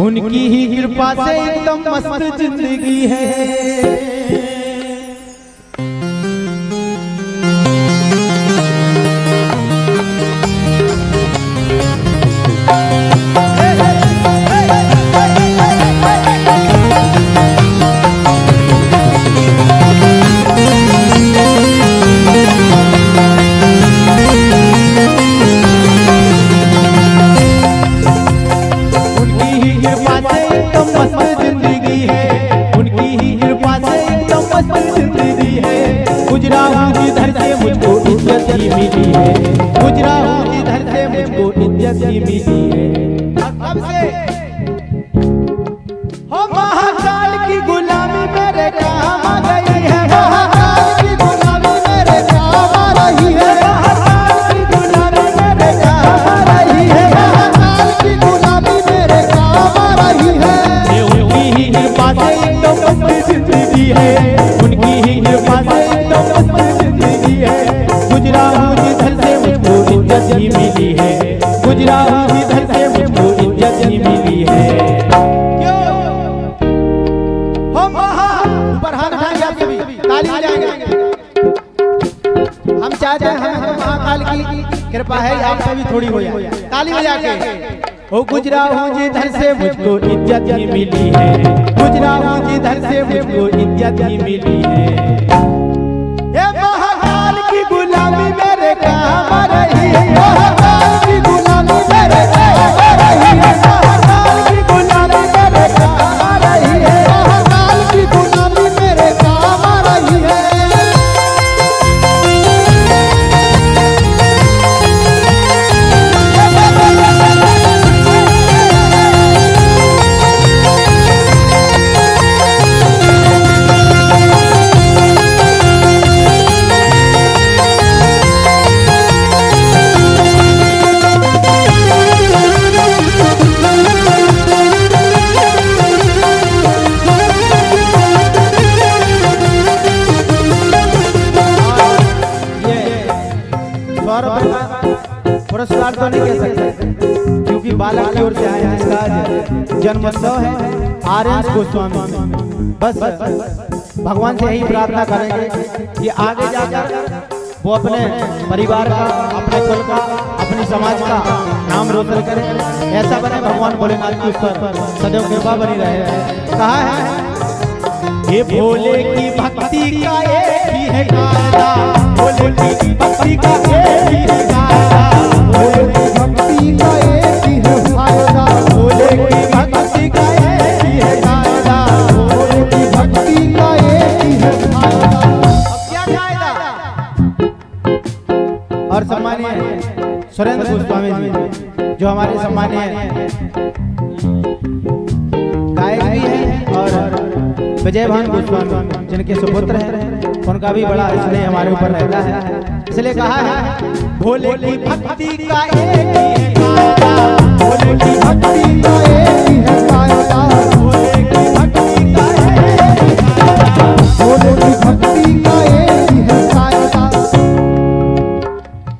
उनकी ही कृपा से एकदम मस्त जिंदगी है। गुजरा हूँ जिधर से मुझको इज्जत ही मिली है, गुजरा हूँ जिधर से मुझको इज्जत ही मिली है। अब से हो महाकाल की गुलामी मेरे काम आ गई है, महाकाल की गुलामी मेरे काम आ रही है, महाकाल की गुलामी मेरे काम आ रही है, महाकाल की गुलामी मेरे काम आ रही है। उनकी ही कृपा से एकदम मस्त जिंदगी है, उनकी ही कृपा से जिंदगी है। गुजरा हूँ जिधर से मुझको इज्जत ही मिली है, गुजरा हूँ जिधर से मुझको इज्जत ही मिली है। क्यों हो महा ऊपर हाथ उठाएंगे आप सभी, ताली बजाएंगे। हम चाहते हैं हमें तो महाकाल की कृपा है, आप सभी थोड़ी हो जाए ताली बजा के। ओ गुजरा हूँ जिधर से मुझको इज्जत ही मिली है, गुजरा हूँ जिधर से मुझको इज्जत ही मिली है। महाकाल की गुलामी मेरे काम आ रही है, महाकाल की गुलामी मेरे काम आ रही है, महाकाल की गुलामी मेरे काम आ रही है, महाकाल की गुलामी मेरे काम आ रही है। पुरस्कार तो नहीं कह सकते क्योंकि बालक की ओर से आया, इसका जन्मोत्सव है आर्यन गोस्वामी में। बस भगवान से यही प्रार्थना करेंगे कि आगे जाकर वो अपने परिवार का, अपने कुल का, अपने समाज का नाम रोशन करें, ऐसा बने भगवान भोलेनाथ की उस पर सदैव कृपा बनी रहे। कहा है ये भोले की भक्ति का एक ही है कायदा, भोले की भक्ति का एक ही है कायदा, भोले की भक्ति का एक ही है फायदा, भोले की भक्ति का एक ही है कायदा, भोले की भक्ति का एक ही है फायदा। अब क्या कायदा? और सम्मानीय सुरेंद्र गोस्वामी जी जो हमारे सम्मानीय गायक भी हैं और विजय भान गोस्वामी जिनके सुपुत्र हैं, उनका भी बड़ा स्नेह हमारे ऊपर रहता है। इसलिए कहा है भोले की भक्ति का एक ही है कायदा, भोले की भक्ति का एक ही है कायदा, भोले की भक्ति का एक ही कायदा, भोले की भक्ति का एक ही है कायदा।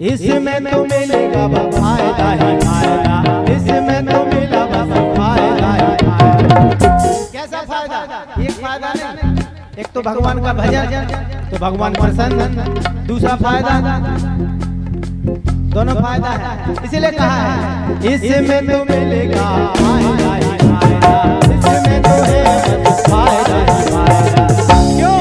इसमें तो मिलेगा फायदा ही फायदा, इसमें तो मिला बस फायदा ही फायदा। कैसा फायदा? एक फायदा नहीं, एक तो भगवान का भजन तो भगवान प्रसन्न, दूसरा फायदा, दोनों फायदा है। इसीलिए कहा है इसमें तो मिलेगा फायदा ही फायदा, इसमें तो है बस फायदा ही फायदा। क्यों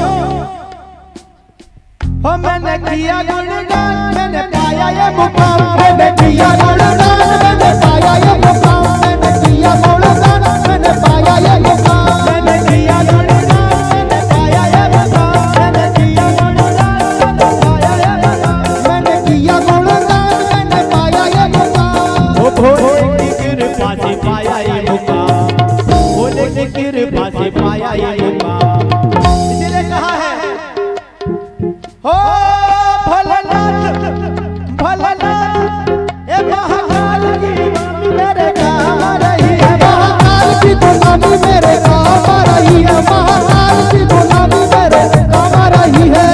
हो मैंने किया गुणगान, मैंने पाया ये मुकाम, मैंने किया गुणगान, मैंने पाया ये मुकाम, मैंने किया गुणगान, मैंने पाया ये मुकाम, मैंने किया गुणगान, मैंने पाया ये मुकाम, मैंने किया गुणगान, मैंने किया गुणगान, मैंने पाया ये मुकाम। ओ भोले की कृपा से पाया ये मुकाम, भोले की कृपा से पाया ये मुकाम। इसलिए कहा है हो भोलेनाथ भोलेनाथ ए महाकाल की गुलामी मेरे काम आ रही है, महाकाल की गुलामी मेरे काम आ रही है, महाकाल की गुलामी मेरे काम आ रही है।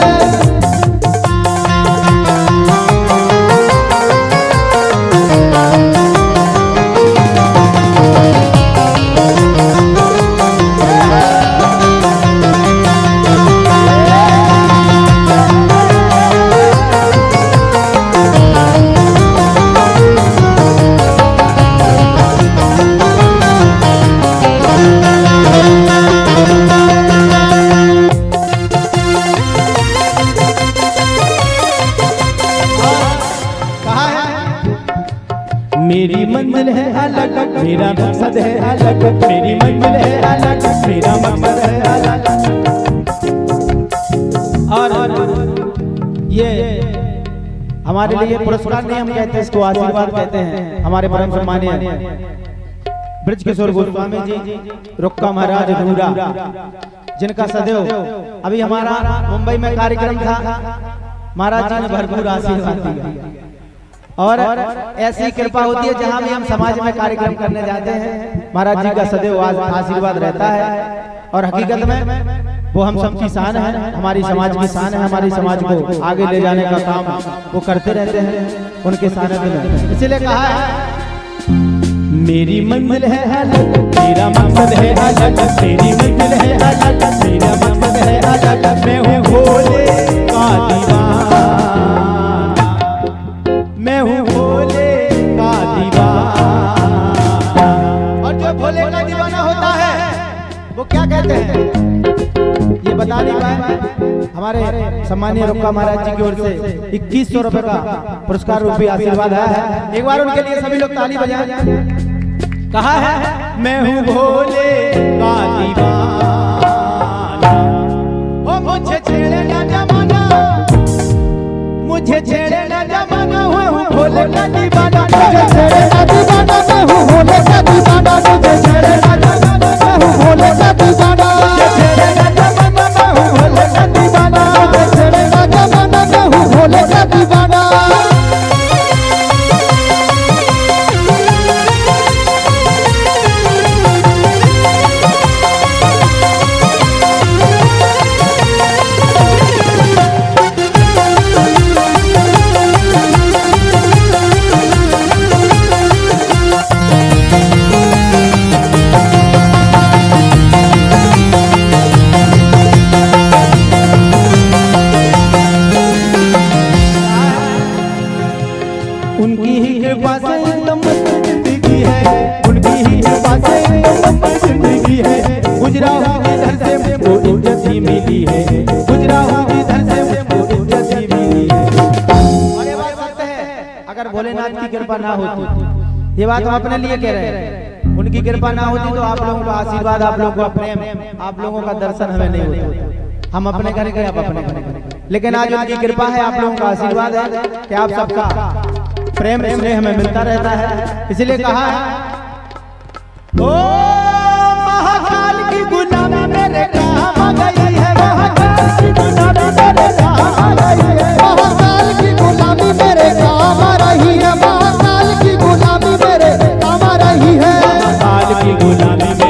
अलग, मेरा मकसद है अलग, मेरी मंजिल है अलग, मेरा मकसद है अलग। और ये हमारे लिए पुरस्कार नहीं हम कहते, इसको आशीर्वाद कहते हैं। हमारे परम सम्मानीय ब्रज किशोर गोस्वामी जी, रुक्का महाराज अधूरा, जिनका सदैव अभी हमारा मुंबई में कार्यक्रम था, महाराज जी ने भरपूर आशीर्वाद दिया। और ऐसी कृपा होती है जहां भी हम समाज में कार्यक्रम करने जाते हैं, महाराज जी का सदैव आशीर्वाद रहता है। और हकीकत में वो हम सबकी शान है, हमारी समाज की शान है। हमारी समाज को आगे ले जाने का काम वो करते रहते हैं, उनके सानिध्य में। इसीलिए कहा है मेरी मंजिल है अलग, मेरा मकसद है अलग, मेरी मंजिल है अलग, मेरा मकसद है अलग। मैं हूँ भोले का दीवाना, मैं हूँ भोले का दीवाना। और जो भोले का दीवाना होता है वो क्या कहते हैं ये बता नहीं पाए। हमारे सम्मानीय रुक्का महाराज जी की ओर से 2100 रुपए का पुरस्कार रूपी आशीर्वाद आया है। एक बार उनके लिए सभी लोग ताली बजाएं। कहा है मैं हूँ भोले का दीवाना, ओ मुझे छेड़े ना जमाना, मुझे छेड़े ना जमाना, हूँ भोले का दीवाना, मुझे छेड़े ना दीवाना, मैं हूँ भोले का दीवाना, मुझे छेड़े ना जमाना, मैं हूँ भोले का दीवाना, मुझे छेड़े ना जमाना, मैं हूँ भोले का दीवाना, मुझे छेड़े ना जमाना, मैं हूँ भोले का दीवाना। उनकी ही कृपा से लंबी जिंदगी है, उनकी ही कृपा से लंबी जिंदगी है। गुजरा हूँ जिधर से मुझको इज्जत ही मिली है, गुजरा हूँ जिधर से मुझको इज्जत ही मिली है। और ये बात सत्य है, अगर भोलेनाथ की कृपा ना होती, ये बात हम अपने लिए कह रहे हैं, उनकी कृपा ना होती तो आप लोगों का आशीर्वाद, आप लोगों का प्रेम, आप लोगों का दर्शन हमें नहीं होता। हम अपने करेंगे, आप अपने करेंगे, लेकिन आज उनकी कृपा है, आप लोगों का आशीर्वाद है कि आप सबका प्रेम स्नेह हमें मिलता रहता है। इसलिए कहा है ओ महाकाल की गुलामी मेरे काम आ गई है, महाकाल की गुलामी मेरे काम आ गई है, महाकाल की गुलामी मेरे काम आ रही है, महाकाल की गुलामी मेरे काम आ रही है, महाकाल की गुलामी